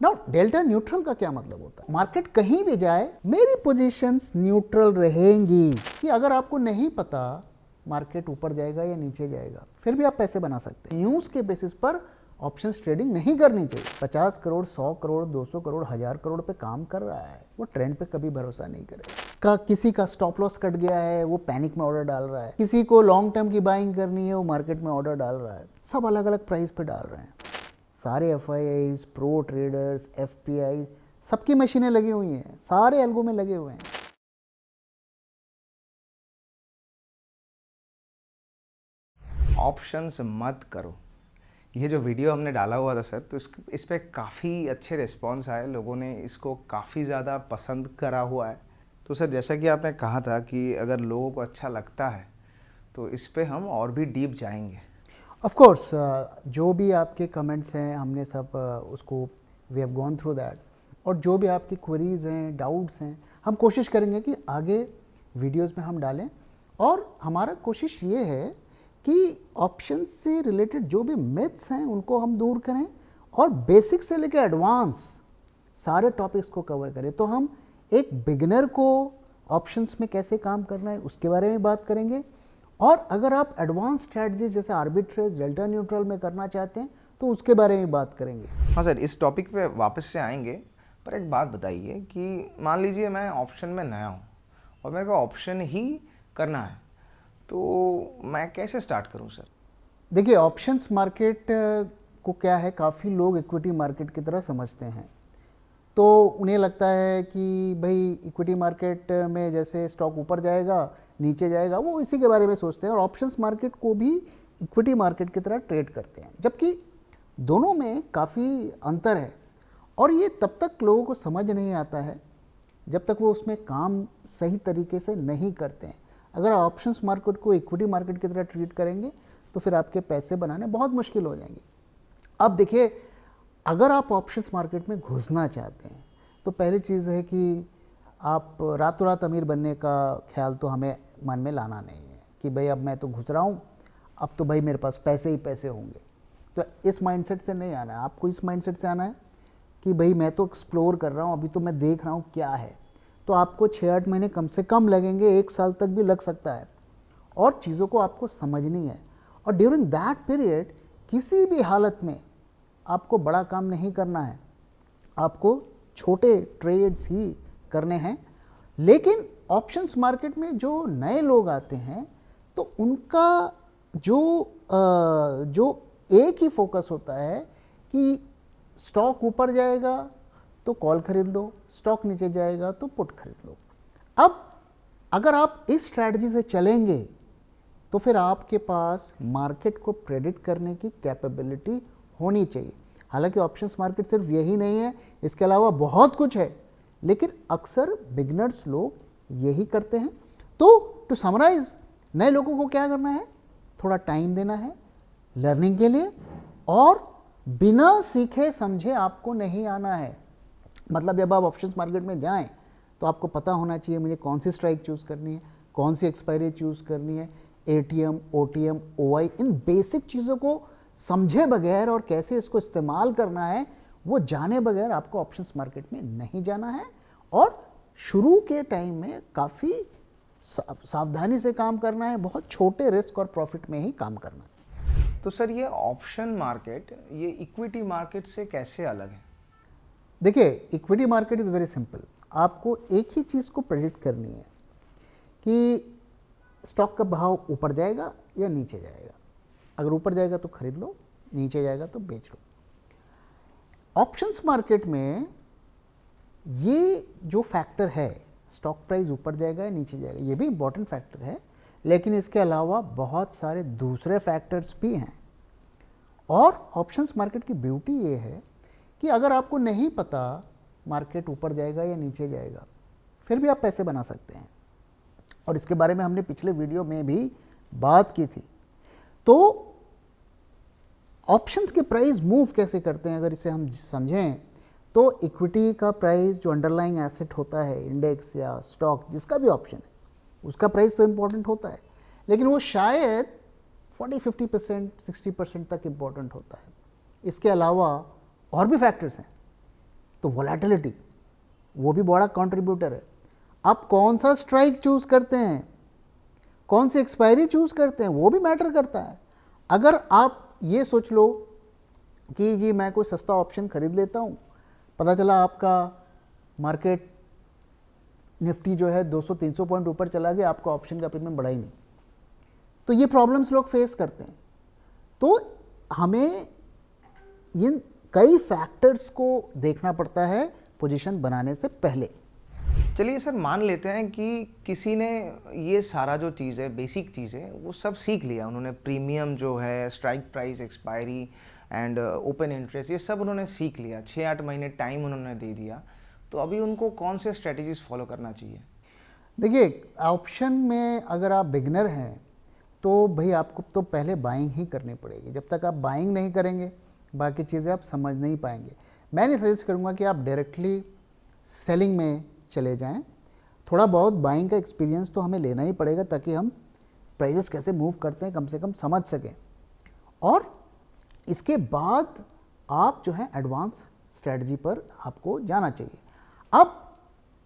Now delta neutral का क्या मतलब होता है? मार्केट कहीं भी जाए मेरी पोजीशंस न्यूट्रल रहेंगी, कि अगर आपको नहीं पता मार्केट ऊपर जाएगा या नीचे जाएगा फिर भी आप पैसे बना सकते हैं। न्यूज़ के बेसिस पर ऑप्शंस ट्रेडिंग नहीं करनी चाहिए। 50 करोड़ 100 करोड़ 200 करोड़ 1000 करोड़ पे काम कर रहा है, वो ट्रेंड पे कभी भरोसा नहीं करेगा। किसी का स्टॉप लॉस कट गया है, वो पैनिक में ऑर्डर डाल रहा है, किसी को लॉन्ग टर्म की बाइंग करनी है, वो मार्केट में ऑर्डर डाल रहा है, सब अलग अलग प्राइस पे डाल रहे हैं। सारे FIIs, प्रो ट्रेडर्स, FPI, सबकी मशीनें लगी हुई हैं, सारे एल्गो में लगे हुए हैं। ऑप्शंस मत करो, ये जो वीडियो हमने डाला हुआ था सर, तो इस पे काफ़ी अच्छे रिस्पांस आए, लोगों ने इसको काफ़ी ज़्यादा पसंद करा हुआ है। तो सर जैसा कि आपने कहा था कि अगर लोगों को अच्छा लगता है तो इस पे हम और भी डीप जाएंगे। ऑफ कोर्स जो भी आपके कमेंट्स हैं हमने सब उसको we have gone through that, और जो भी आपकी क्वेरीज हैं, डाउट्स हैं, हम कोशिश करेंगे कि आगे वीडियोस में हम डालें। और हमारा कोशिश ये है कि ऑप्शन से रिलेटेड जो भी मिथ्स हैं उनको हम दूर करें और बेसिक से लेकर एडवांस सारे टॉपिक्स को कवर करें। तो हम एक बिगिनर को ऑप्शंस में कैसे काम करना है उसके बारे में बात करेंगे, और अगर आप एडवांस स्ट्रैटेजीज जैसे आर्बिट्रेज, डेल्टा न्यूट्रल में करना चाहते हैं तो उसके बारे में बात करेंगे। हाँ सर, इस टॉपिक पे वापस से आएंगे, पर एक बात बताइए कि मान लीजिए मैं ऑप्शन में नया हूँ और मेरे को ऑप्शन ही करना है, तो मैं कैसे स्टार्ट करूँ सर? देखिए, ऑप्शंस मार्केट को क्या है, काफ़ी लोग इक्विटी मार्केट की तरह समझते हैं। तो उन्हें लगता है कि भाई इक्विटी मार्केट में जैसे स्टॉक ऊपर जाएगा नीचे जाएगा, वो इसी के बारे में सोचते हैं, और ऑप्शंस मार्केट को भी इक्विटी मार्केट की तरह ट्रेड करते हैं, जबकि दोनों में काफ़ी अंतर है। और ये तब तक लोगों को समझ नहीं आता है जब तक वो उसमें काम सही तरीके से नहीं करते हैं। अगर ऑप्शंस मार्केट को इक्विटी मार्केट की तरह ट्रीट करेंगे तो फिर आपके पैसे बनाने बहुत मुश्किल हो जाएंगे। अब देखिए, अगर आप ऑप्शंस मार्केट में घुसना चाहते हैं तो पहली चीज़ है कि आप रातों रात अमीर बनने का ख्याल तो हमें मन में लाना नहीं है कि भाई अब मैं तो घुस रहा हूँ, अब तो भाई मेरे पास पैसे ही पैसे होंगे। तो इस माइंडसेट से नहीं आना है आपको, इस माइंडसेट से आना है कि भाई मैं तो एक्सप्लोर कर रहा हूँ, अभी तो मैं देख रहा हूँ क्या है। तो आपको 6-8 महीने कम से कम लगेंगे, 1 साल तक भी लग सकता है, और चीज़ों को आपको समझनी है। और ड्यूरिंग दैट पीरियड किसी भी हालत में आपको बड़ा काम नहीं करना है, आपको छोटे ट्रेड्स ही करने हैं। लेकिन ऑप्शंस मार्केट में जो नए लोग आते हैं तो उनका जो एक ही फोकस होता है कि स्टॉक ऊपर जाएगा तो कॉल खरीद लो, स्टॉक नीचे जाएगा तो पुट खरीद लो। अब अगर आप इस स्ट्रैटेजी से चलेंगे तो फिर आपके पास मार्केट को प्रेडिक्ट करने की कैपेबिलिटी होनी चाहिए। हालांकि ऑप्शंस मार्केट सिर्फ यही नहीं है, इसके अलावा बहुत कुछ है, लेकिन अक्सर बिगनर्स लोग यही करते हैं। तो टू समराइज, नए लोगों को क्या करना है, थोड़ा टाइम देना है लर्निंग के लिए, और बिना सीखे समझे आपको नहीं आना है। मतलब जब आप ऑप्शंस मार्केट में जाएं तो आपको पता होना चाहिए मुझे कौन सी स्ट्राइक चूज़ करनी है, कौन सी एक्सपायरी चूज़ करनी है, ATM, OTM, OI, इन बेसिक चीज़ों को समझे बगैर और कैसे इसको इस्तेमाल करना है वो जाने बगैर आपको ऑप्शंस मार्केट में नहीं जाना है। और शुरू के टाइम में काफ़ी सावधानी से काम करना है, बहुत छोटे रिस्क और प्रॉफिट में ही काम करना है। तो सर ये ऑप्शन मार्केट ये इक्विटी मार्केट से कैसे अलग है? देखिए, equity market is very simple. आपको एक ही चीज़ को प्रेडिक्ट करनी है कि स्टॉक का भाव ऊपर जाएगा या नीचे जाएगा। अगर ऊपर जाएगा तो खरीद लो, नीचे जाएगा तो बेच लो। ऑप्शंस मार्केट में ये जो फैक्टर है, स्टॉक प्राइस ऊपर जाएगा या नीचे जाएगा, ये भी इंपॉर्टेंट फैक्टर है, लेकिन इसके अलावा बहुत सारे दूसरे फैक्टर्स भी हैं। और ऑप्शंस मार्केट की ब्यूटी ये है कि अगर आपको नहीं पता मार्केट ऊपर जाएगा या नीचे जाएगा फिर भी आप पैसे बना सकते हैं, और इसके बारे में हमने पिछले वीडियो में भी बात की थी। तो ऑप्शंस के प्राइस मूव कैसे करते हैं, अगर इसे हम समझें तो इक्विटी का प्राइस जो अंडरलाइंग एसेट होता है, इंडेक्स या स्टॉक जिसका भी ऑप्शन है, उसका प्राइस तो इम्पोर्टेंट होता है, लेकिन वो शायद 40-50%, 60% तक इम्पोर्टेंट होता है। इसके अलावा और भी फैक्टर्स हैं तो वोलेटिलिटी वो भी बड़ा कंट्रीब्यूटर है। आप कौन सा स्ट्राइक चूज़ करते हैं, कौन सी एक्सपायरी चूज़ करते हैं, वो भी मैटर करता है। अगर आप ये सोच लो कि जी मैं कोई सस्ता ऑप्शन खरीद लेता हूँ, पता चला आपका मार्केट निफ्टी जो है 200-300 पॉइंट ऊपर चला गया, आपका ऑप्शन का प्रीमियम बढ़ा ही नहीं, तो ये प्रॉब्लम्स लोग फेस करते हैं। तो हमें इन कई फैक्टर्स को देखना पड़ता है पोजीशन बनाने से पहले। चलिए सर, मान लेते हैं कि किसी ने ये सारा जो चीज़ है, बेसिक चीज़ है, वो सब सीख लिया उन्होंने। प्रीमियम जो है, strike price, expiry and open interest, ये सब उन्होंने सीख लिया, 6-8 महीने टाइम उन्होंने दे दिया। तो अभी उनको कौन से स्ट्रेटजीज फॉलो करना चाहिए? देखिए, ऑप्शन में अगर आप बिगनर हैं तो भाई आपको तो पहले बाइंग ही करनी पड़ेगी। जब तक आप बाइंग नहीं करेंगे बाकी चीज़ें आप समझ नहीं पाएंगे। मैं नहीं सजेस्ट करूँगा कि आप डायरेक्टली सेलिंग में चले जाएं। थोड़ा बहुत बाइंग का एक्सपीरियंस तो हमें लेना ही पड़ेगा ताकि हम प्राइजेस कैसे मूव करते हैं कम से कम समझ सकें, और इसके बाद आप जो है एडवांस स्ट्रेटजी पर आपको जाना चाहिए। अब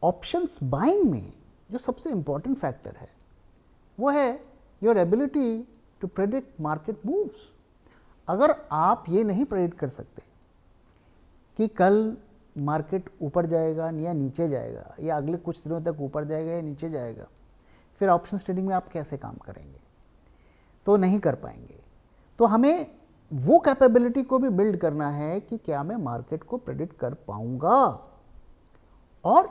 ऑप्शंस बाइंग में जो सबसे इंपॉर्टेंट फैक्टर है वो है your ability to predict market moves. अगर आप ये नहीं प्रेडिक्ट कर सकते कि कल मार्केट ऊपर जाएगा या नीचे जाएगा, या अगले कुछ दिनों तक ऊपर जाएगा या नीचे जाएगा, फिर ऑप्शन ट्रेडिंग में आप कैसे काम करेंगे? तो नहीं कर पाएंगे। तो हमें वो कैपेबिलिटी को भी बिल्ड करना है कि क्या मैं मार्केट को प्रेडिक्ट कर पाऊंगा, और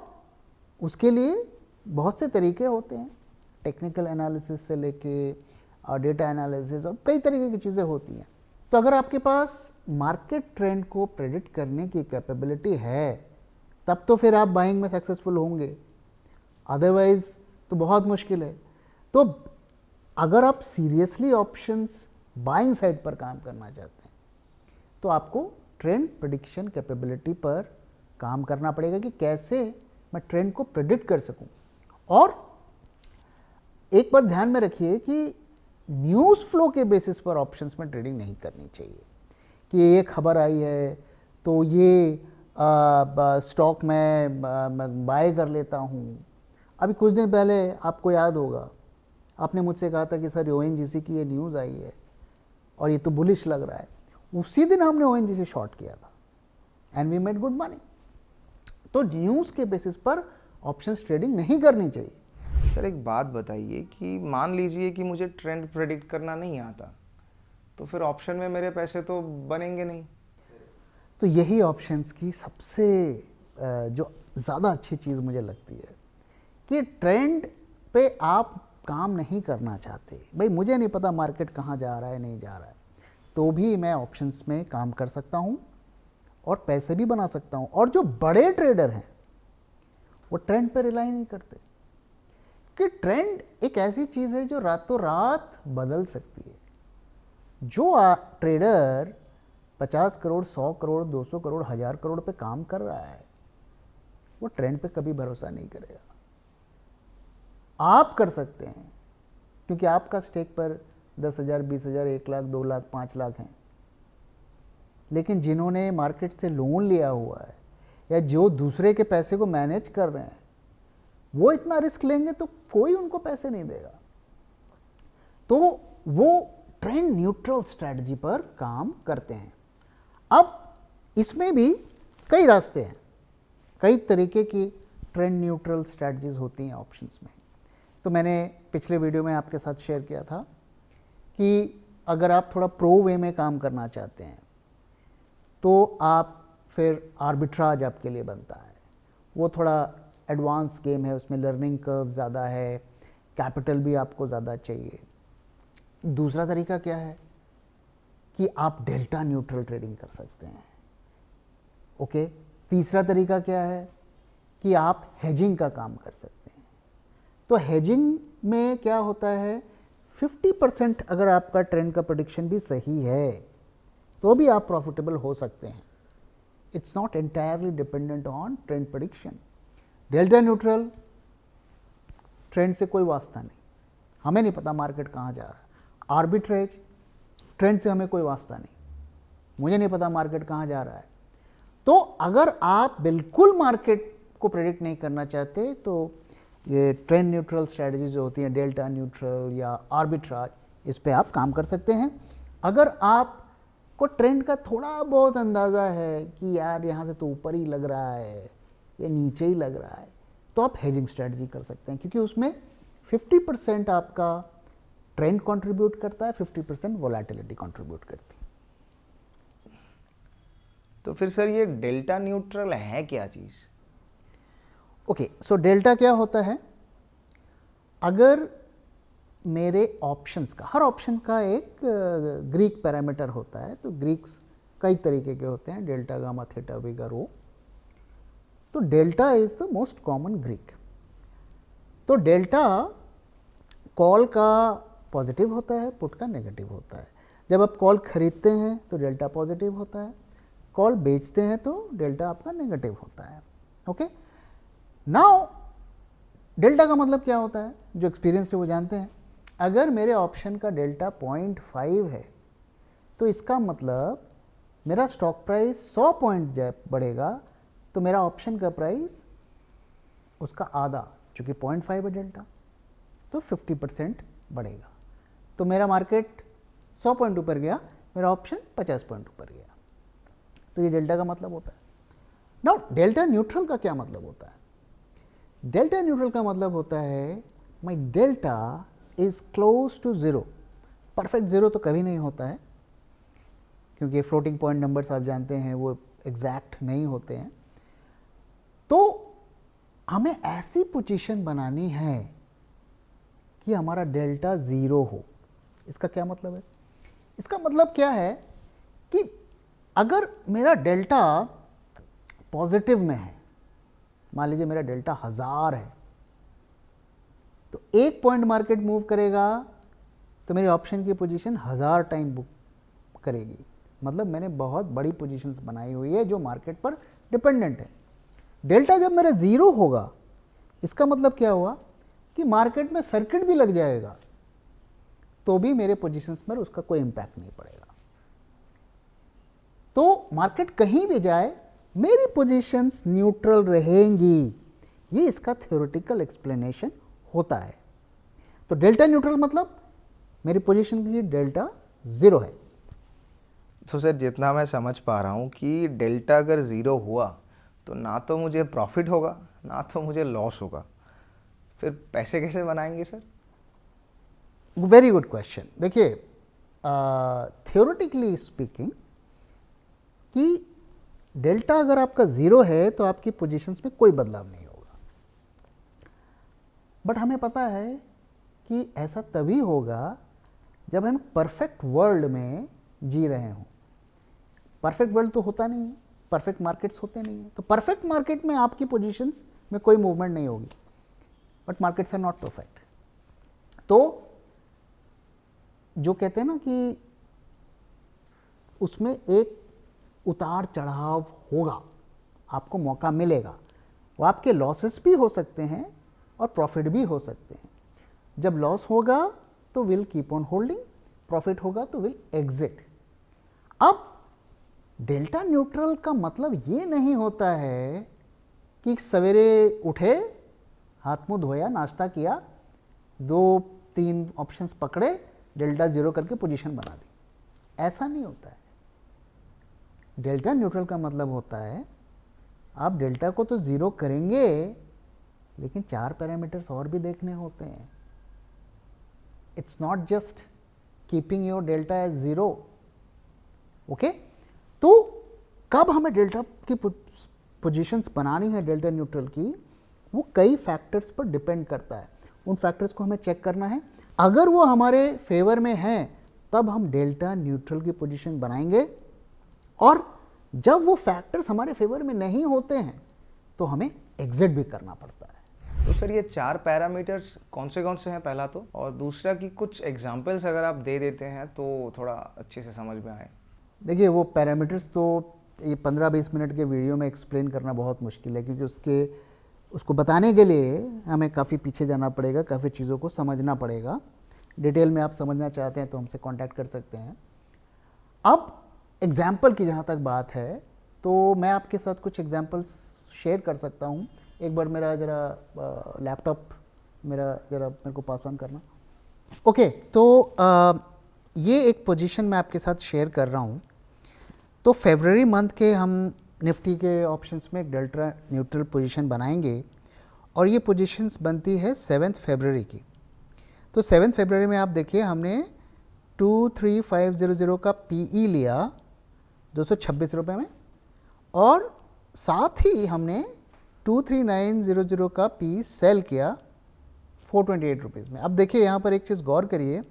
उसके लिए बहुत से तरीके होते हैं, टेक्निकल एनालिसिस से लेके डेटा एनालिसिस और कई तरीके की चीज़ें होती हैं। तो अगर आपके पास मार्केट ट्रेंड को प्रेडिक्ट करने की कैपेबिलिटी है तब तो फिर आप बाइंग में सक्सेसफुल होंगे, अदरवाइज तो बहुत मुश्किल है। तो अगर आप सीरियसली ऑप्शंस बाइंग साइड पर काम करना चाहते हैं तो आपको ट्रेंड प्रेडिक्शन कैपेबिलिटी पर काम करना पड़ेगा कि कैसे मैं ट्रेंड को प्रेडिक्ट कर सकूं। और एक बार ध्यान में रखिए कि न्यूज़ फ्लो के बेसिस पर ऑप्शंस में ट्रेडिंग नहीं करनी चाहिए कि ये खबर आई है तो ये स्टॉक में बाय कर लेता हूँ। अभी कुछ दिन पहले आपको याद होगा आपने मुझसे कहा था कि सर ONGC की ये न्यूज़ आई है और ये तो बुलिश लग रहा है, उसी दिन हमने ONGC शॉर्ट किया था and we made good money. तो न्यूज़ के बेसिस पर ऑप्शंस ट्रेडिंग नहीं करनी चाहिए। सर एक बात बताइए कि मान लीजिए कि मुझे ट्रेंड प्रेडिक्ट करना नहीं आता, तो फिर ऑप्शन में मेरे पैसे तो बनेंगे नहीं। तो यही ऑप्शंस की सबसे जो ज़्यादा अच्छी चीज़ मुझे लगती है कि ट्रेंड पे आप काम नहीं करना चाहते। भाई मुझे नहीं पता मार्केट कहाँ जा रहा है नहीं जा रहा है, तो भी मैं ऑप्शंस में काम कर सकता हूँ और पैसे भी बना सकता हूँ। और जो बड़े ट्रेडर हैं वो ट्रेंड पे रिलाई नहीं करते कि ट्रेंड एक ऐसी चीज़ है जो रातों रात बदल सकती है। जो ट्रेडर 50 करोड़, 100 करोड़, 200 करोड़, 1000 करोड़ पे काम कर रहा है वो ट्रेंड पे कभी भरोसा नहीं करेगा। आप कर सकते हैं क्योंकि आपका स्टेक पर 10,000, 20,000, 1 लाख, 2 लाख, 5 लाख हैं, लेकिन जिन्होंने मार्केट से लोन लिया हुआ है या जो दूसरे के पैसे को मैनेज कर रहे हैं वो इतना रिस्क लेंगे तो कोई उनको पैसे नहीं देगा। तो वो ट्रेंड न्यूट्रल स्ट्रैटेजी पर काम करते हैं। अब इसमें भी कई रास्ते हैं, कई तरीके की ट्रेंड न्यूट्रल स्ट्रैटेजीज होती हैं ऑप्शंस में। तो मैंने पिछले वीडियो में आपके साथ शेयर किया था कि अगर आप थोड़ा प्रो वे में काम करना चाहते हैं तो आप फिर आर्बिट्राज आपके लिए बनता है। वो थोड़ा एडवांस गेम है, उसमें लर्निंग कर्व ज़्यादा है, कैपिटल भी आपको ज़्यादा चाहिए। दूसरा तरीका क्या है कि आप डेल्टा न्यूट्रल ट्रेडिंग कर सकते हैं। ओके, तीसरा तरीका क्या है कि आप हेजिंग का काम कर सकते हैं। तो हेजिंग में क्या होता है, 50% अगर आपका ट्रेंड का प्रेडिक्शन भी सही है तो भी आप प्रॉफिटेबल हो सकते हैं। It's not entirely dependent on trend prediction. Delta neutral, trend से कोई वास्ता नहीं, हमें नहीं पता मार्केट कहाँ जा रहा है। आर्बिट्रेज, ट्रेंड से हमें कोई वास्ता नहीं, मुझे नहीं पता मार्केट कहाँ जा रहा है। तो अगर आप बिल्कुल मार्केट को प्रेडिक्ट नहीं करना चाहते तो ये ट्रेंड न्यूट्रल स्ट्रेटजी जो होती हैं, डेल्टा न्यूट्रल या आर्बिट्राज, इस पे आप काम कर सकते हैं। अगर आपको ट्रेंड का थोड़ा बहुत अंदाज़ा है कि यार यहाँ से तो ऊपर ही लग रहा है या नीचे ही लग रहा है, तो आप हेजिंग स्ट्रेटजी कर सकते हैं, क्योंकि उसमें 50% आपका ट्रेंड कंट्रीब्यूट करता है, 50% वोलेटिलिटी कंट्रीब्यूट करती है। तो फिर सर ये डेल्टा न्यूट्रल है क्या चीज़? ओके, सो डेल्टा क्या होता है? अगर मेरे ऑप्शंस का, हर ऑप्शन का एक ग्रीक पैरामीटर होता है, तो ग्रीक्स कई तरीके के होते हैं, डेल्टा, गामा, थीटा, बीटा, रो। तो delta is the most common Greek. तो डेल्टा कॉल का पॉजिटिव होता है, पुट का नेगेटिव होता है। जब आप कॉल खरीदते हैं तो डेल्टा पॉजिटिव होता है, कॉल बेचते हैं तो डेल्टा आपका नेगेटिव होता है। ओके, नाउ डेल्टा का मतलब क्या होता है? जो एक्सपीरियंस है वो जानते हैं। अगर मेरे ऑप्शन का डेल्टा 0.5 है तो इसका मतलब मेरा स्टॉक प्राइस 100 पॉइंट बढ़ेगा तो मेरा ऑप्शन का प्राइस उसका आधा, चूँकि 0.5 है डेल्टा, तो 50% बढ़ेगा। तो मेरा मार्केट 100 पॉइंट ऊपर गया, मेरा ऑप्शन 50 पॉइंट ऊपर गया। तो ये डेल्टा का मतलब होता है। नाउ डेल्टा न्यूट्रल का क्या मतलब होता है? डेल्टा न्यूट्रल का मतलब होता है my delta is close to zero. Perfect zero तो कभी नहीं होता है, क्योंकि फ्लोटिंग पॉइंट नंबर्स आप जानते हैं वो एग्जैक्ट नहीं होते हैं। तो हमें ऐसी पोजीशन बनानी है कि हमारा डेल्टा ज़ीरो हो। इसका क्या मतलब है? इसका मतलब क्या है कि अगर मेरा डेल्टा पॉजिटिव में है, मान लीजिए मेरा डेल्टा 1000 है, तो एक पॉइंट मार्केट मूव करेगा तो मेरी ऑप्शन की पोजीशन 1000 टाइम बुक करेगी। मतलब मैंने बहुत बड़ी पोजीशंस बनाई हुई है जो मार्केट पर डिपेंडेंट है। डेल्टा जब मेरा ज़ीरो होगा, इसका मतलब क्या हुआ कि मार्केट में सर्किट भी लग जाएगा तो भी मेरे पोजीशंस पर उसका कोई इंपैक्ट नहीं पड़ेगा। तो मार्केट कहीं भी जाए मेरी पोजीशंस न्यूट्रल रहेंगी। ये इसका थ्योरेटिकल एक्सप्लेनेशन होता है। तो डेल्टा न्यूट्रल मतलब मेरी पोजीशन की डेल्टा ज़ीरो है। तो सर जितना मैं समझ पा रहा हूँ कि डेल्टा अगर ज़ीरो हुआ तो ना तो मुझे प्रॉफिट होगा ना तो मुझे लॉस होगा, फिर पैसे कैसे बनाएंगे सर? Very good question. देखिए, थ्योरेटिकली स्पीकिंग कि डेल्टा अगर आपका ज़ीरो है तो आपकी पोजीशंस में कोई बदलाव नहीं होगा। बट हमें पता है कि ऐसा तभी होगा जब हम परफेक्ट वर्ल्ड में जी रहे हों। परफेक्ट वर्ल्ड तो होता नहीं है, परफेक्ट मार्केट्स होते नहीं हैं। तो परफेक्ट मार्केट में आपकी पोजीशंस में कोई मूवमेंट नहीं होगी, but markets are not perfect. तो जो कहते हैं ना कि उसमें एक उतार चढ़ाव होगा, आपको मौका मिलेगा। वो आपके लॉसेस भी हो सकते हैं और प्रॉफिट भी हो सकते हैं। जब लॉस होगा तो will keep on holding, profit होगा तो विल एग्जिट। अब डेल्टा न्यूट्रल का मतलब ये नहीं होता है कि सवेरे उठे, हाथ मुंह धोया, नाश्ता किया, 2-3 ऑप्शंस पकड़े, डेल्टा ज़ीरो करके पोजीशन बना दी। ऐसा नहीं होता है। डेल्टा न्यूट्रल का मतलब होता है आप डेल्टा को तो ज़ीरो करेंगे लेकिन 4 पैरामीटर्स और भी देखने होते हैं। It's not just keeping your delta as zero. Okay, तो कब हमें डेल्टा की पोजीशंस बनानी है डेल्टा न्यूट्रल की, वो कई फैक्टर्स पर डिपेंड करता है। उन फैक्टर्स को हमें चेक करना है। अगर वो हमारे फेवर में हैं तब हम डेल्टा न्यूट्रल की पोजीशन बनाएंगे, और जब वो फैक्टर्स हमारे फेवर में नहीं होते हैं तो हमें एग्जिट भी करना पड़ता है। तो सर ये 4 पैरामीटर्स कौन से हैं पहला तो, और दूसरा कि कुछ एग्जांपल्स अगर आप दे देते हैं तो थोड़ा अच्छे से समझ में आए। देखिए, वो पैरामीटर्स तो ये 15-20 मिनट के वीडियो में एक्सप्लेन करना बहुत मुश्किल है, क्योंकि उसको बताने के लिए हमें काफ़ी पीछे जाना पड़ेगा, काफ़ी चीज़ों को समझना पड़ेगा। डिटेल में आप समझना चाहते हैं तो हमसे कांटेक्ट कर सकते हैं। अब एग्जाम्पल की जहाँ तक बात है तो मैं आपके साथ कुछ एग्जांपल्स शेयर कर सकता हूँ। एक बार मेरा ज़रा लैपटॉप मेरे को पास ऑन करना। ओके, तो ये एक पोजीशन मैं आपके साथ शेयर कर रहा हूँ। तो फरवरी मंथ के हम निफ्टी के ऑप्शंस में एक डेल्टा न्यूट्रल पोजीशन बनाएंगे और ये पोजीशंस बनती है 7 फरवरी की। तो 7 फरवरी में आप देखिए हमने 23500 का पीई लिया 226 रुपये में, और साथ ही हमने 23900 का पी सेल किया 428 रुपीज़ में। अब देखिए यहाँ पर एक चीज़ गौर करिए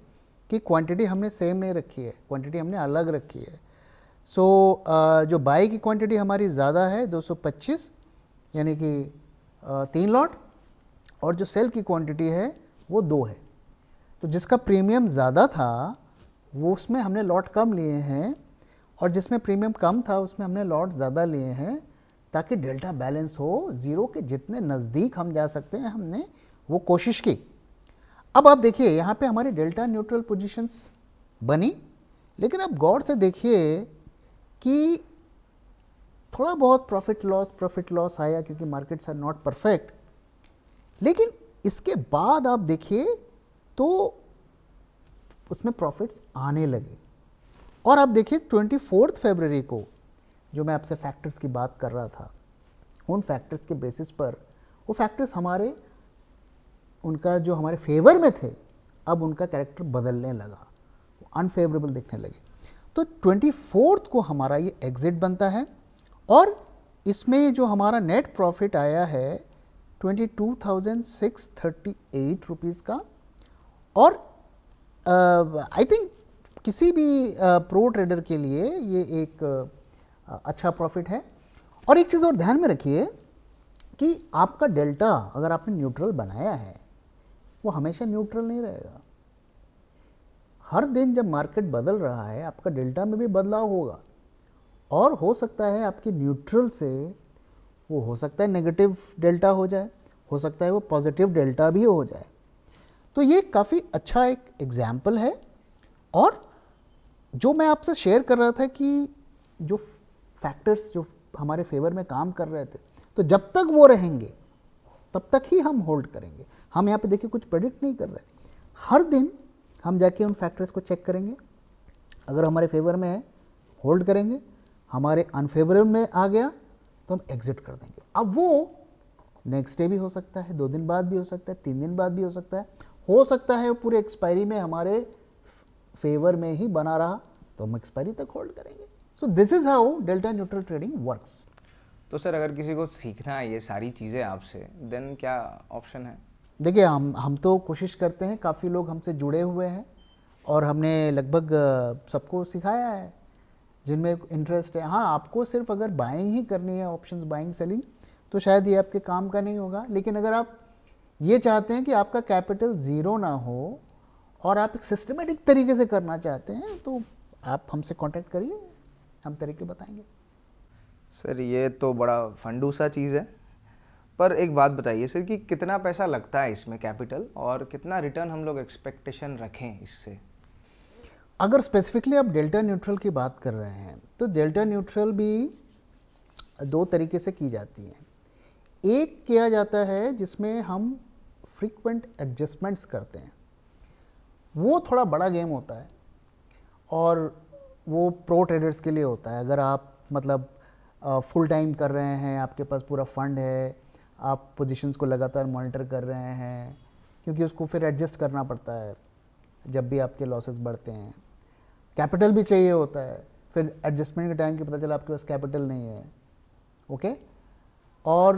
कि क्वांटिटी हमने सेम नहीं रखी है, क्वांटिटी हमने अलग रखी है। सो जो बाई की क्वांटिटी हमारी ज़्यादा है 225 यानी कि 3 लॉट, और जो सेल की क्वांटिटी है वो 2 है। तो जिसका प्रीमियम ज़्यादा था वो उसमें हमने लॉट कम लिए हैं, और जिसमें प्रीमियम कम था उसमें हमने लॉट ज़्यादा लिए हैं, ताकि डेल्टा बैलेंस हो, ज़ीरो के जितने नज़दीक हम जा सकते हैं हमने वो कोशिश की। अब आप देखिए यहाँ पे हमारी डेल्टा न्यूट्रल पोजीशंस बनी, लेकिन अब गौर से देखिए कि थोड़ा बहुत प्रॉफिट लॉस आया क्योंकि मार्केट्स आर नॉट परफेक्ट। लेकिन इसके बाद आप देखिए तो उसमें प्रॉफिट्स आने लगे। और आप देखिए 24 फरवरी को जो मैं आपसे फैक्टर्स की बात कर रहा था, उन फैक्टर्स के बेसिस पर वो फैक्टर्स उनका जो हमारे फेवर में थे, अब उनका कैरेक्टर बदलने लगा, अनफेवरेबल दिखने लगे। तो 24 को हमारा ये एग्जिट बनता है, और इसमें जो हमारा नेट प्रॉफिट आया है 22,638 रुपीज़ का। और आई थिंक किसी भी प्रो ट्रेडर के लिए ये एक अच्छा प्रॉफिट है। और एक चीज़ और ध्यान में रखिए कि आपका डेल्टा अगर आपने न्यूट्रल बनाया है वो हमेशा न्यूट्रल नहीं रहेगा। हर दिन जब मार्केट बदल रहा है आपका डेल्टा में भी बदलाव होगा, और हो सकता है आपकी न्यूट्रल से वो हो सकता है नेगेटिव डेल्टा हो जाए, हो सकता है वो पॉजिटिव डेल्टा भी हो जाए। तो ये काफ़ी अच्छा एक एग्जाम्पल है। और जो मैं आपसे शेयर कर रहा था कि जो फैक्टर्स जो हमारे फेवर में काम कर रहे थे, तो जब तक वो रहेंगे तब तक ही हम होल्ड करेंगे। हम यहाँ पे देखिए कुछ प्रेडिक्ट नहीं कर रहे, हर दिन हम जाके उन फैक्टर्स को चेक करेंगे, अगर हमारे फेवर में है होल्ड करेंगे, हमारे अनफेवरेबल में आ गया तो हम एग्जिट कर देंगे। अब वो नेक्स्ट डे भी हो सकता है, 2 दिन बाद भी हो सकता है, 3 दिन बाद भी हो सकता है वो पूरे एक्सपायरी में हमारे फेवर में ही बना रहा तो हम एक्सपायरी तक होल्ड करेंगे। So this is how delta neutral trading works. तो सर अगर किसी को सीखना है ये सारी चीज़ें आपसे, देन क्या ऑप्शन है? देखिए हम तो कोशिश करते हैं, काफ़ी लोग हमसे जुड़े हुए हैं और हमने लगभग सबको सिखाया है जिनमें इंटरेस्ट है। हाँ, आपको सिर्फ अगर बाइंग ही करनी है, ऑप्शंस बाइंग सेलिंग, तो शायद ये आपके काम का नहीं होगा। लेकिन अगर आप ये चाहते हैं कि आपका कैपिटल ज़ीरो ना हो और आप एक सिस्टमेटिक तरीके से करना चाहते हैं, तो आप हमसे कांटेक्ट करिए, हम तरीके बताएंगे। सर ये तो बड़ा फंडूसा चीज़ है, पर एक बात बताइए सर कि कितना पैसा लगता है इसमें कैपिटल, और कितना रिटर्न हम लोग एक्सपेक्टेशन रखें इससे? अगर स्पेसिफिकली आप डेल्टा न्यूट्रल की बात कर रहे हैं तो डेल्टा न्यूट्रल भी 2 तरीके से की जाती है। एक किया जाता है जिसमें हम फ्रीक्वेंट एडजस्टमेंट्स करते हैं, वो थोड़ा बड़ा गेम होता है और वो प्रो ट्रेडर्स के लिए होता है। अगर आप मतलब फुल टाइम कर रहे हैं, आपके पास पूरा फंड है, आप पोजीशंस को लगातार मॉनिटर कर रहे हैं, क्योंकि उसको फिर एडजस्ट करना पड़ता है जब भी आपके लॉसेस बढ़ते हैं। कैपिटल भी चाहिए होता है, फिर एडजस्टमेंट के टाइम की पता चला आपके पास कैपिटल नहीं है। ओके, और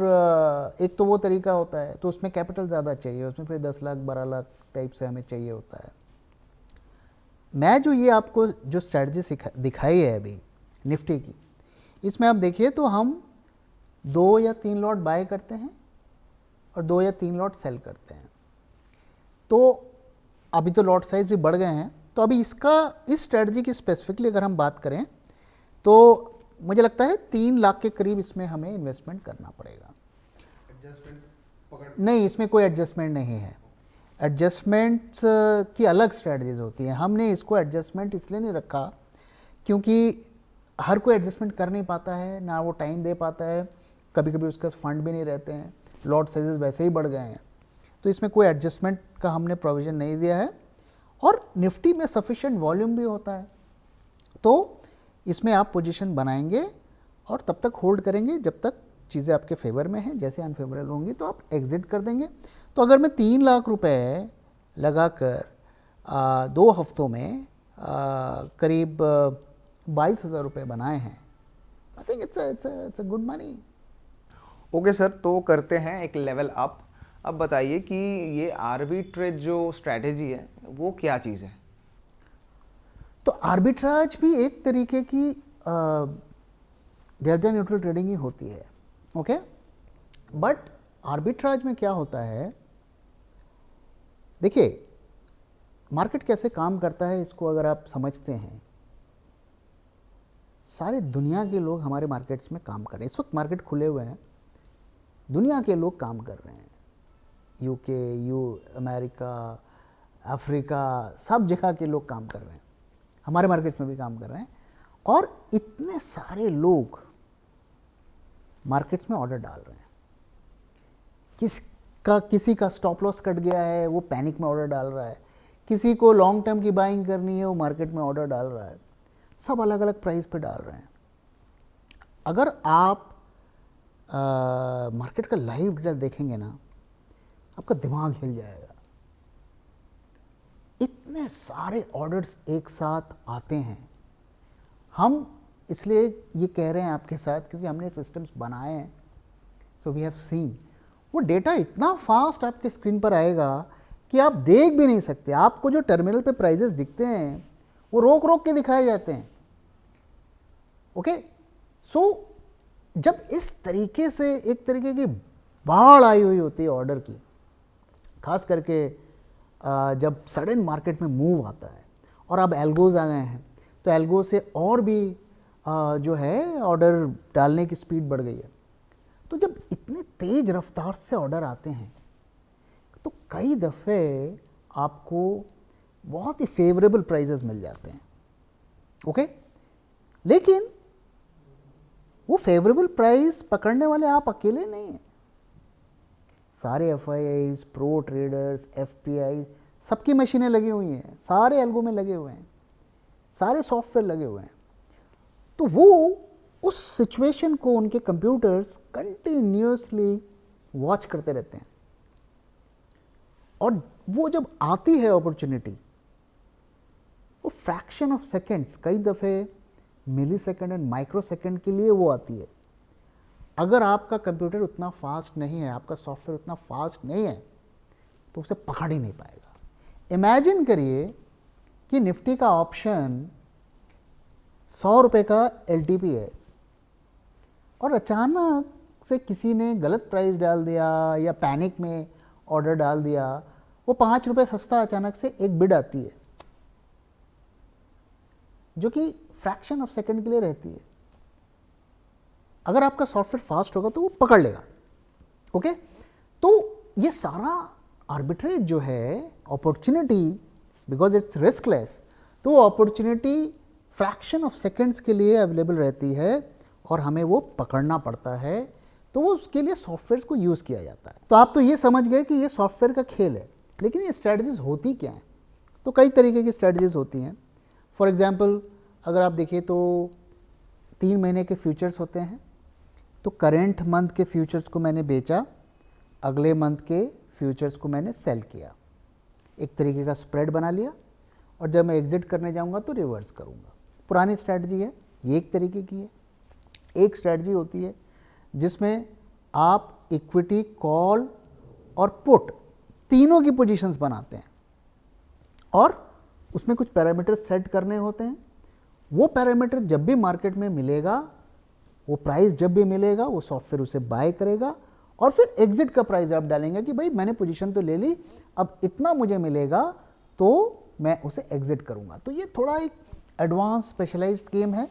एक तो वो तरीका होता है तो उसमें कैपिटल ज़्यादा चाहिए, उसमें फिर 10 लाख 12 लाख टाइप से हमें चाहिए होता है। मैं जो ये आपको जो स्ट्रैटेजी दिखाई है अभी निफ्टी की, इसमें आप देखिए तो हम 2 या 3 लॉट बाय करते हैं और 2 या 3 लॉट सेल करते हैं। तो अभी तो लॉट साइज भी बढ़ गए हैं, तो अभी इस स्ट्रैटेजी की स्पेसिफिकली अगर हम बात करें तो मुझे लगता है 3 लाख के करीब इसमें हमें इन्वेस्टमेंट करना पड़ेगा। नहीं, इसमें कोई एडजस्टमेंट नहीं है। एडजस्टमेंट्स की अलग स्ट्रैटेजीज होती हैं। हमने इसको एडजस्टमेंट इसलिए नहीं रखा क्योंकि हर कोई एडजस्टमेंट कर नहीं पाता है, ना वो टाइम दे पाता है, कभी कभी उसके पास फंड भी नहीं रहते हैं, लॉट साइजेस वैसे ही बढ़ गए हैं, तो इसमें कोई एडजस्टमेंट का हमने प्रोविज़न नहीं दिया है। और निफ्टी में सफिशिएंट वॉल्यूम भी होता है, तो इसमें आप पोजीशन बनाएंगे और तब तक होल्ड करेंगे जब तक चीज़ें आपके फेवर में हैं। जैसे अनफेवरेबल होंगी तो आप एग्जिट कर देंगे। तो अगर मैं 3 लाख रुपए लगाकर 2 हफ्तों में करीब 22,000 रुपये बनाए हैं, I think it's a good money. Okay sir, तो करते हैं एक लेवल अप। अब बताइए कि ये आर्बिट्रेज जो स्ट्रैटेजी है वो क्या चीज़ है? तो आर्बिट्राज भी एक तरीके की डेल्टा न्यूट्रल ट्रेडिंग ही होती है, ओके। बट आर्बिट्राज में क्या होता है, देखिए मार्केट कैसे काम करता है इसको अगर आप समझते हैं, सारे दुनिया के लोग हमारे मार्केट्स में काम कर रहे हैं। इस वक्त मार्केट खुले हुए हैं, दुनिया के लोग काम कर रहे हैं, यूके, अमेरिका, अफ्रीका, सब जगह के लोग काम कर रहे हैं, हमारे मार्केट्स में भी काम कर रहे हैं। और इतने सारे लोग मार्केट्स में ऑर्डर डाल रहे हैं। किसी का स्टॉप लॉस कट गया है, वो पैनिक में ऑर्डर डाल रहा है, किसी को लॉन्ग टर्म की बाइंग करनी है, वो मार्केट में ऑर्डर डाल रहा है, सब अलग अलग प्राइस पे डाल रहे हैं। अगर आप मार्केट का लाइव डेटा देखेंगे ना, आपका दिमाग हिल जाएगा। इतने सारे ऑर्डर्स एक साथ आते हैं। हम इसलिए ये कह रहे हैं आपके साथ क्योंकि हमने सिस्टम्स बनाए हैं, सो वी हैव सीन। वो डेटा इतना फास्ट आपके स्क्रीन पर आएगा कि आप देख भी नहीं सकते। आपको जो टर्मिनल पे प्राइजेस दिखते हैं वो रोक रोक के दिखाए जाते हैं, ओके। सो जब इस तरीके से एक तरीके की बाढ़ आई हुई होती है ऑर्डर की, खास करके जब सडन मार्केट में मूव आता है और अब एल्गोज आ गए हैं, तो एल्गो से और भी जो है ऑर्डर डालने की स्पीड बढ़ गई है। तो जब इतने तेज रफ्तार से ऑर्डर आते हैं तो कई दफ़े आपको बहुत ही फेवरेबल प्राइजेस मिल जाते हैं, ओके। लेकिन वो फेवरेबल प्राइस पकड़ने वाले आप अकेले नहीं हैं। सारे FIIs, प्रो ट्रेडर्स, FPI, सबकी मशीनें लगी हुई हैं, सारे एल्गो में लगे हुए हैं, सारे सॉफ्टवेयर लगे हुए हैं। तो वो उस सिचुएशन को उनके कंप्यूटर्स कंटिन्यूसली वॉच करते रहते हैं। और वो जब आती है अपॉर्चुनिटी, वो फ्रैक्शन ऑफ सेकेंड्स, कई दफ़े मिली सेकेंड एंड माइक्रो सेकेंड के लिए वो आती है। अगर आपका कंप्यूटर उतना फास्ट नहीं है, आपका सॉफ्टवेयर उतना फास्ट नहीं है, तो उसे पकड़ ही नहीं पाएगा। इमेजिन करिए कि निफ्टी का ऑप्शन 100 रुपये का LTP है और अचानक से किसी ने गलत प्राइस डाल दिया या पैनिक में ऑर्डर डाल दिया, वो 5 रुपये सस्ता अचानक से एक बिड आती है जो कि फ्रैक्शन ऑफ सेकंड के लिए रहती है। अगर आपका सॉफ्टवेयर फास्ट होगा तो वो पकड़ लेगा, ओके। तो ये सारा आर्बिट्रेज जो है अपॉर्चुनिटी, बिकॉज इट्स रिस्कलेस, तो अपॉर्चुनिटी फ्रैक्शन ऑफ सेकंड्स के लिए अवेलेबल रहती है और हमें वो पकड़ना पड़ता है। तो वो उसके लिए सॉफ्टवेयर को यूज़ किया जाता है। तो आप तो ये समझ गए कि ये सॉफ्टवेयर का खेल है, लेकिन ये स्ट्रैटेजीज होती क्या हैं? तो कई तरीके की स्ट्रैटेजीज होती हैं। फॉर एग्जांपल अगर आप देखिए तो 3 महीने के फ्यूचर्स होते हैं। तो करेंट मंथ के फ्यूचर्स को मैंने बेचा, अगले मंथ के फ्यूचर्स को मैंने सेल किया, एक तरीके का स्प्रेड बना लिया, और जब मैं एग्जिट करने जाऊंगा तो रिवर्स करूंगा। पुरानी स्ट्रैटेजी है, ये एक तरीके की है। एक स्ट्रैटेजी होती है जिसमें आप इक्विटी, कॉल और पुट तीनों की पोजीशंस बनाते हैं और उसमें कुछ पैरामीटर सेट करने होते हैं। वो पैरामीटर जब भी मार्केट में मिलेगा, वो प्राइस जब भी मिलेगा, वो सॉफ्टवेयर उसे बाय करेगा और फिर एग्जिट का प्राइस आप डालेंगे कि भाई मैंने पोजीशन तो ले ली, अब इतना मुझे मिलेगा तो मैं उसे एग्जिट करूंगा। तो ये थोड़ा एक एडवांस स्पेशलाइज्ड गेम है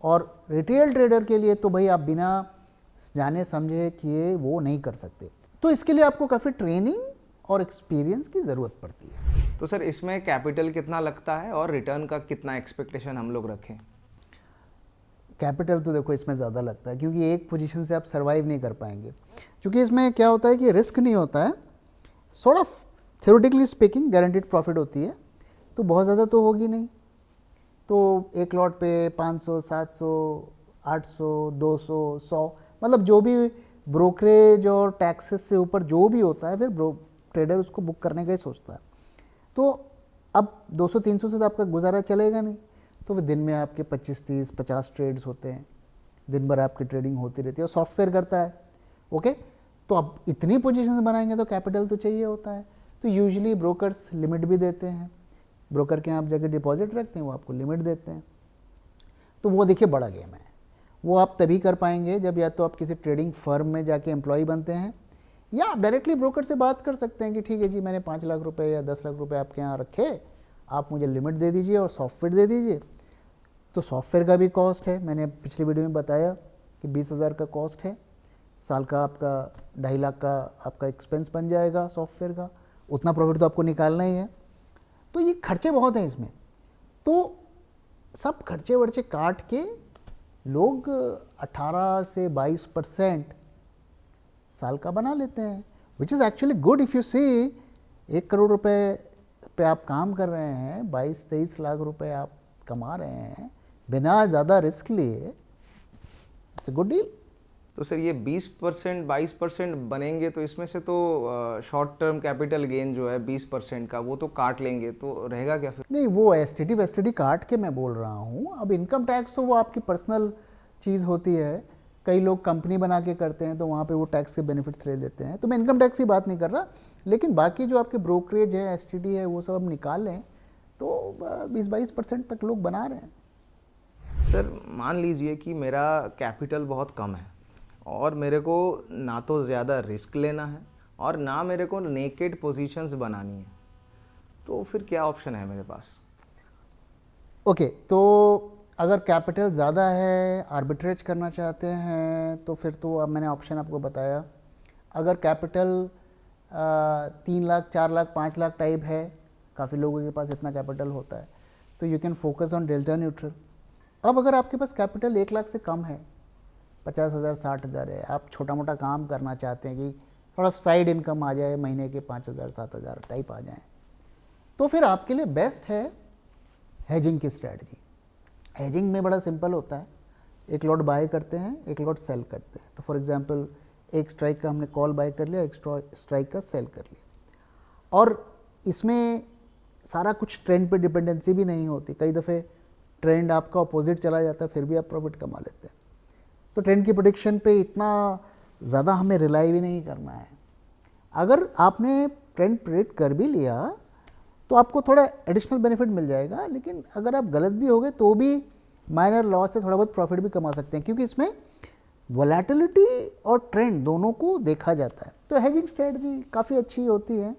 और रिटेल ट्रेडर के लिए तो भाई आप बिना जाने समझे किए वो नहीं कर सकते। तो इसके लिए आपको काफ़ी ट्रेनिंग और एक्सपीरियंस की ज़रूरत पड़ती है। तो सर इसमें कैपिटल कितना लगता है और रिटर्न का कितना एक्सपेक्टेशन हम लोग रखें? कैपिटल तो देखो इसमें ज़्यादा लगता है, क्योंकि एक पोजीशन से आप सर्वाइव नहीं कर पाएंगे। क्योंकि इसमें क्या होता है कि रिस्क नहीं होता है, sort of theoretically speaking guaranteed profit होती है, तो बहुत ज़्यादा तो होगी नहीं। तो एक लॉट पे 500, 700, 800, 200, 100, मतलब जो भी ब्रोकरेज और टैक्सेस से ऊपर जो भी होता है, फिर ट्रेडर उसको बुक करने का ही सोचता है। तो अब 200-300 से तो आपका गुजारा चलेगा नहीं, तो फिर दिन में आपके 25, 30, 50 ट्रेड्स होते हैं, दिन भर आपकी ट्रेडिंग होती रहती है और सॉफ्टवेयर करता है। ओके, तो अब इतनी पोजीशंस बनाएंगे तो कैपिटल तो चाहिए होता है। तो यूजुअली ब्रोकर्स लिमिट भी देते हैं, ब्रोकर के यहाँ आप जाकर डिपॉजिट रखते हैं, वो आपको लिमिट देते हैं। तो वो देखिए बड़ा गेम है, वो आप तभी कर पाएंगे जब या तो आप किसी ट्रेडिंग फर्म में जाके एम्प्लॉय बनते हैं, या आप डायरेक्टली ब्रोकर से बात कर सकते हैं कि ठीक है जी, मैंने 5 लाख रुपए या 10 लाख रुपए आपके यहाँ रखे, आप मुझे लिमिट दे दीजिए और सॉफ्टवेयर दे दीजिए। तो सॉफ्टवेयर का भी कॉस्ट है, मैंने पिछली वीडियो में बताया कि 20,000 का कॉस्ट है, साल का आपका 2.5 लाख का आपका एक्सपेंस बन जाएगा सॉफ्टवेयर का, उतना प्रॉफिट तो आपको निकालना ही है। तो ये खर्चे बहुत हैं इसमें, तो सब खर्चे वर्चे काट के लोग 18 से 22% साल का बना लेते हैं, which is actually good. If you see 1 crore रुपए पे आप काम कर रहे हैं, 22-23 लाख रुपए आप कमा रहे हैं बिना ज़्यादा रिस्क लिए, इट्स अ गुड डील। तो सर ये 20%, 22% बनेंगे, तो इसमें से तो शॉर्ट टर्म कैपिटल गेन जो है 20% का, वो तो काट लेंगे, तो रहेगा क्या फिर? नहीं, वो एसटीडी वेस्टीडी काट के मैं बोल रहा हूँ। अब इनकम टैक्स तो वो आपकी पर्सनल चीज़ होती है, कई लोग कंपनी बना के करते हैं तो वहाँ पे वो टैक्स के बेनिफिट्स ले लेते हैं, तो मैं इनकम टैक्स की बात नहीं कर रहा। लेकिन बाकी जो आपके ब्रोकरेज है, एसटीडी है, वो सब हम निकाल लें तो 20-22% तक लोग बना रहे हैं। सर मान लीजिए कि मेरा कैपिटल बहुत कम है और मेरे को ना तो ज़्यादा रिस्क लेना है और ना मेरे को नेकेड पोजीशंस बनानी है, तो फिर क्या ऑप्शन है मेरे पास? ओके, तो अगर कैपिटल ज़्यादा है, आर्बिट्रेज करना चाहते हैं, तो फिर तो अब मैंने ऑप्शन आपको बताया। अगर कैपिटल 3 लाख, 4 लाख, 5 लाख टाइप है, काफ़ी लोगों के पास इतना कैपिटल होता है, तो you can focus on delta neutral. अब अगर आपके पास कैपिटल 1 लाख से कम है, 50,000, 60,000 है, आप छोटा मोटा काम करना चाहते हैं कि थोड़ा साइड इनकम आ जाए, महीने के 5,000, 7,000 टाइप आ जाए, तो फिर आपके लिए बेस्ट है हेजिंग की स्ट्रैटेजी। हेजिंग में बड़ा सिंपल होता है, एक लॉट बाय करते हैं, एक लॉट सेल करते हैं। तो फॉर एग्जांपल एक स्ट्राइक का हमने कॉल बाय कर लिया, एक स्ट्राइक का सेल कर लिया, और इसमें सारा कुछ ट्रेंड पे डिपेंडेंसी भी नहीं होती। कई दफ़े ट्रेंड आपका अपोजिट चला जाता है, फिर भी आप प्रॉफिट कमा लेते हैं। तो ट्रेंड की प्रेडिक्शन पे इतना ज़्यादा हमें रिलाई भी नहीं करना है। अगर आपने ट्रेंड प्रेडिक्ट कर भी लिया तो आपको थोड़ा एडिशनल बेनिफिट मिल जाएगा, लेकिन अगर आप गलत भी हो गए तो भी माइनर लॉस से थोड़ा बहुत प्रॉफिट भी कमा सकते हैं, क्योंकि इसमें वोलेटिलिटी और ट्रेंड दोनों को देखा जाता है। तो हेजिंग स्ट्रेटजी काफ़ी अच्छी होती है,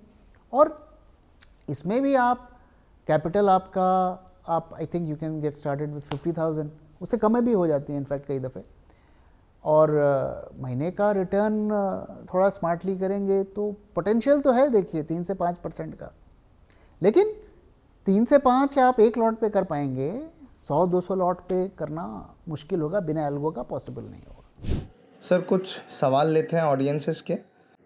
और इसमें भी आप कैपिटल आपका आप I think you can get started with 50,000, उससे कम में भी हो जाती है इनफैक्ट कई दफ़े। और महीने का रिटर्न थोड़ा स्मार्टली करेंगे तो पोटेंशियल तो है, देखिए 3 से 5% का, लेकिन 3 से 5 आप एक लॉट पे कर पाएंगे, 100-200 लॉट पे करना मुश्किल होगा, बिना एल्गो का पॉसिबल नहीं होगा। सर कुछ सवाल लेते हैं ऑडियंसेस के।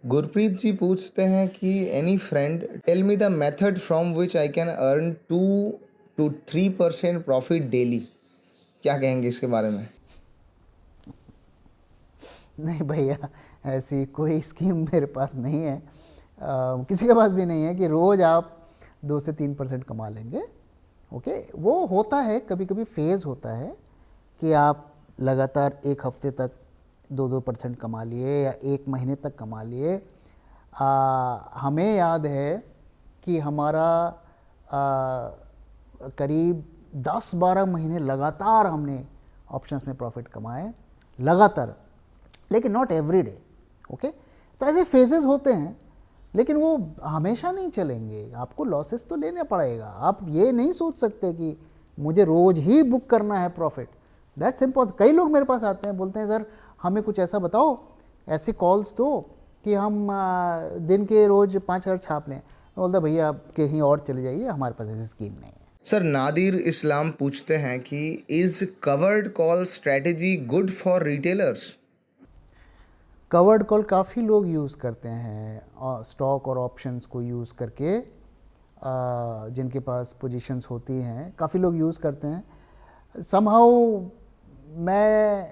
गुरप्रीत जी पूछते हैं कि any friend tell me the method from which I can earn 2 to 3% profit daily, क्या कहेंगे इसके बारे में? नहीं भैया, ऐसी कोई स्कीम मेरे पास नहीं है, किसी के पास भी नहीं है कि रोज़ आप 2 से 3% कमा लेंगे। ओके, वो होता है कभी कभी फेज़ होता है कि आप लगातार एक हफ्ते तक 2-2% कमा लिए या एक महीने तक कमा लिए। हमें याद है कि हमारा करीब 10-12 महीने लगातार हमने ऑप्शंस में प्रॉफिट कमाए लगातार, लेकिन नॉट एवरी डे। ओके, तो ऐसे फेजेस होते हैं, लेकिन वो हमेशा नहीं चलेंगे, आपको लॉसेस तो लेने पड़ेगा। आप ये नहीं सोच सकते कि मुझे रोज़ ही बुक करना है प्रॉफिट, दैट्स इम्पॉसिबल। कई लोग मेरे पास आते हैं, बोलते हैं सर हमें कुछ ऐसा बताओ, ऐसी कॉल्स दो कि हम दिन के रोज़ 5,000 छाप लें। मैं बोलता भैया आप कहीं और चले जाइए, हमारे पास ऐसी स्कीम नहीं है। सर नादिर इस्लाम पूछते हैं कि is covered call strategy good for retailers? Covered call काफ़ी लोग यूज़ करते हैं स्टॉक और ऑप्शंस को यूज़ करके, जिनके पास पोजीशंस होती हैं काफ़ी लोग यूज़ करते हैं। समहाउ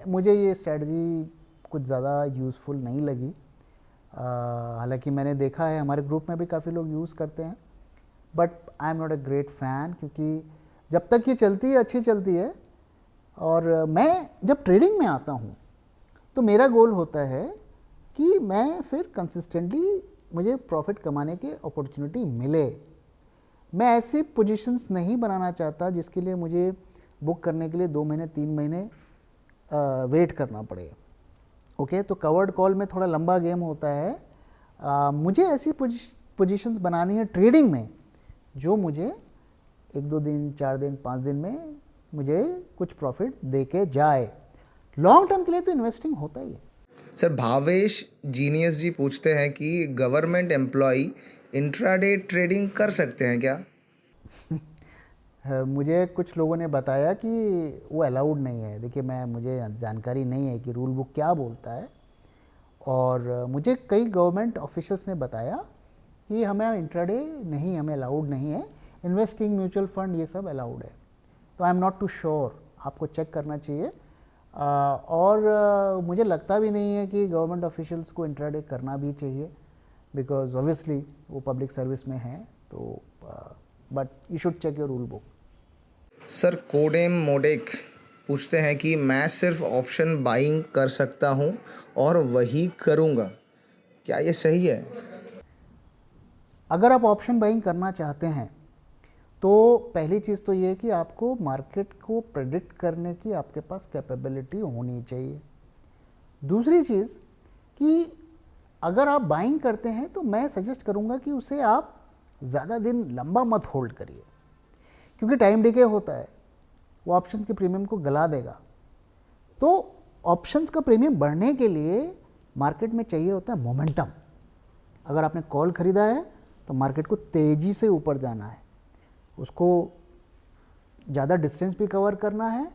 मुझे ये स्ट्रेटजी कुछ ज़्यादा यूज़फुल नहीं लगी। हालांकि मैंने देखा है हमारे ग्रुप में भी काफ़ी लोग यूज़ करते हैं, but I am not a great fan, क्योंकि जब तक ये चलती है अच्छी चलती है। और मैं जब ट्रेडिंग में आता हूँ तो मेरा गोल होता है कि मैं फिर कंसिस्टेंटली मुझे प्रॉफिट कमाने की अपॉर्चुनिटी मिले। मैं ऐसी पोजीशंस नहीं बनाना चाहता जिसके लिए मुझे बुक करने के लिए 2 महीने 3 महीने वेट करना पड़े। ओके, तो कवर्ड कॉल में थोड़ा लंबा गेम होता है। मुझे ऐसी पोजीशंस बनानी है ट्रेडिंग में जो मुझे 1-2 दिन 4 दिन 5 दिन में मुझे कुछ प्रॉफिट दे के जाए। लॉन्ग टर्म के लिए तो इन्वेस्टिंग होता ही है। सर भावेश जीनियस जी पूछते हैं कि गवर्नमेंट एम्प्लॉय इंट्राडे ट्रेडिंग कर सकते हैं क्या? मुझे कुछ लोगों ने बताया कि वो अलाउड नहीं है। देखिए, मुझे जानकारी नहीं है कि रूल बुक क्या बोलता है, और मुझे कई गवर्नमेंट ऑफिशियल्स ने बताया कि हमें इंट्राडे नहीं, हमें अलाउड नहीं है। इन्वेस्टिंग, म्यूचुअल फंड, ये सब अलाउड है। तो I am not too sure, आपको चेक करना चाहिए। और मुझे लगता भी नहीं है कि गवर्नमेंट ऑफिशियल्स को इंट्राडे करना भी चाहिए, बिकॉज ऑब्वियसली वो पब्लिक सर्विस में हैं। तो but you should check your rule book. Sir कोडेम मोडेक पूछते हैं कि मैं सिर्फ ऑप्शन बाइंग कर सकता हूं और वही करूंगा, क्या ये सही है? अगर आप ऑप्शन बाइंग करना चाहते हैं तो पहली चीज़ तो ये है कि आपको मार्केट को प्रेडिक्ट करने की आपके पास कैपेबिलिटी होनी चाहिए। दूसरी चीज़ कि अगर आप बाइंग करते हैं तो मैं सजेस्ट करूंगा कि उसे आप ज़्यादा दिन लंबा मत होल्ड करिए, क्योंकि टाइम डिके होता है, वो ऑप्शंस के प्रीमियम को गला देगा। तो ऑप्शंस का प्रीमियम बढ़ने के लिए मार्केट में चाहिए होता है मोमेंटम। अगर आपने कॉल खरीदा है तो मार्केट को तेज़ी से ऊपर जाना है, उसको ज़्यादा डिस्टेंस भी कवर करना है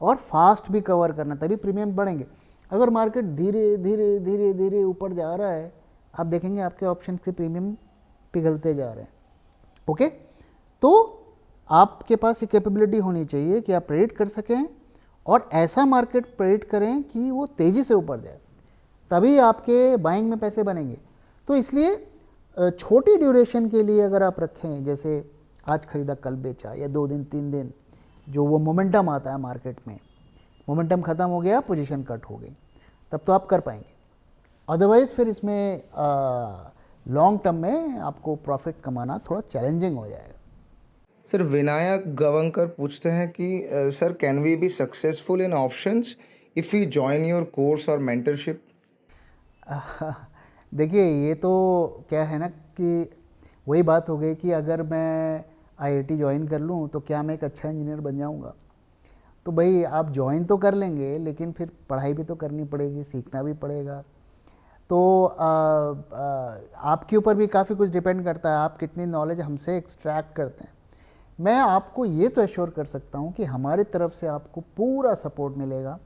और फास्ट भी कवर करना है, तभी प्रीमियम बढ़ेंगे। अगर मार्केट धीरे धीरे धीरे धीरे ऊपर जा रहा है, आप देखेंगे आपके ऑप्शन के प्रीमियम पिघलते जा रहे हैं। ओके, तो आपके पास ये कैपेबिलिटी होनी चाहिए कि आप प्रेडिक्ट कर सकें और ऐसा मार्केट प्रेडिक्ट करें कि वो तेज़ी से ऊपर जाए, तभी आपके बाइंग में पैसे बनेंगे। तो इसलिए छोटी ड्यूरेशन के लिए अगर आप रखें, जैसे आज खरीदा कल बेचा, या 2 दिन 3 दिन, जो वो मोमेंटम आता है मार्केट में, मोमेंटम ख़त्म हो गया, पोजीशन कट हो गई, तब तो आप कर पाएंगे। अदरवाइज़ फिर इसमें लॉन्ग टर्म में आपको प्रॉफिट कमाना थोड़ा चैलेंजिंग हो जाएगा। सर विनायक गवंकर पूछते हैं कि sir can we be successful in options if you join your course और मेंटरशिप? देखिए, ये तो क्या है ना कि वही बात हो गई कि अगर मैं आईआईटी ज्वाइन कर लूँ तो क्या मैं एक अच्छा इंजीनियर बन जाऊँगा? तो भाई, आप ज्वाइन तो कर लेंगे, लेकिन फिर पढ़ाई भी तो करनी पड़ेगी, सीखना भी पड़ेगा। तो आपके ऊपर भी काफ़ी कुछ डिपेंड करता है, आप कितनी नॉलेज हमसे एक्सट्रैक्ट करते हैं। मैं आपको ये तो एश्योर कर सकता हूँ कि हमारी तरफ से आपको पूरा सपोर्ट मिलेगा।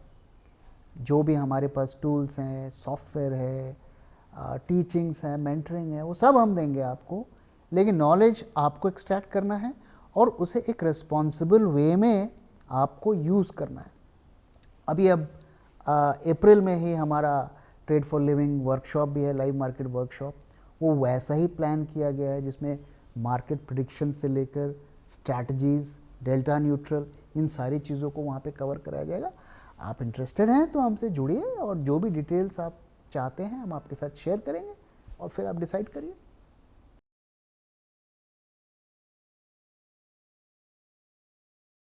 जो भी हमारे पास टूल्स हैं, सॉफ्टवेयर है, टीचिंग्स हैं, मेंटरिंग है, वो सब हम देंगे आपको। लेकिन नॉलेज आपको एक्सट्रैक्ट करना है और उसे एक रिस्पॉन्सिबल वे में आपको यूज़ करना है। अब अप्रैल में ही हमारा ट्रेड फॉर लिविंग वर्कशॉप भी है, लाइव मार्केट वर्कशॉप। वो वैसा ही प्लान किया गया है, जिसमें मार्केट प्रिडिक्शन से लेकर स्ट्रैटेजीज़, डेल्टा न्यूट्रल, इन सारी चीज़ों को वहाँ पे कवर कराया जाएगा। आप इंटरेस्टेड हैं तो हमसे जुड़िए, और जो भी डिटेल्स आप चाहते हैं हम आपके साथ शेयर करेंगे, और फिर आप डिसाइड करिए।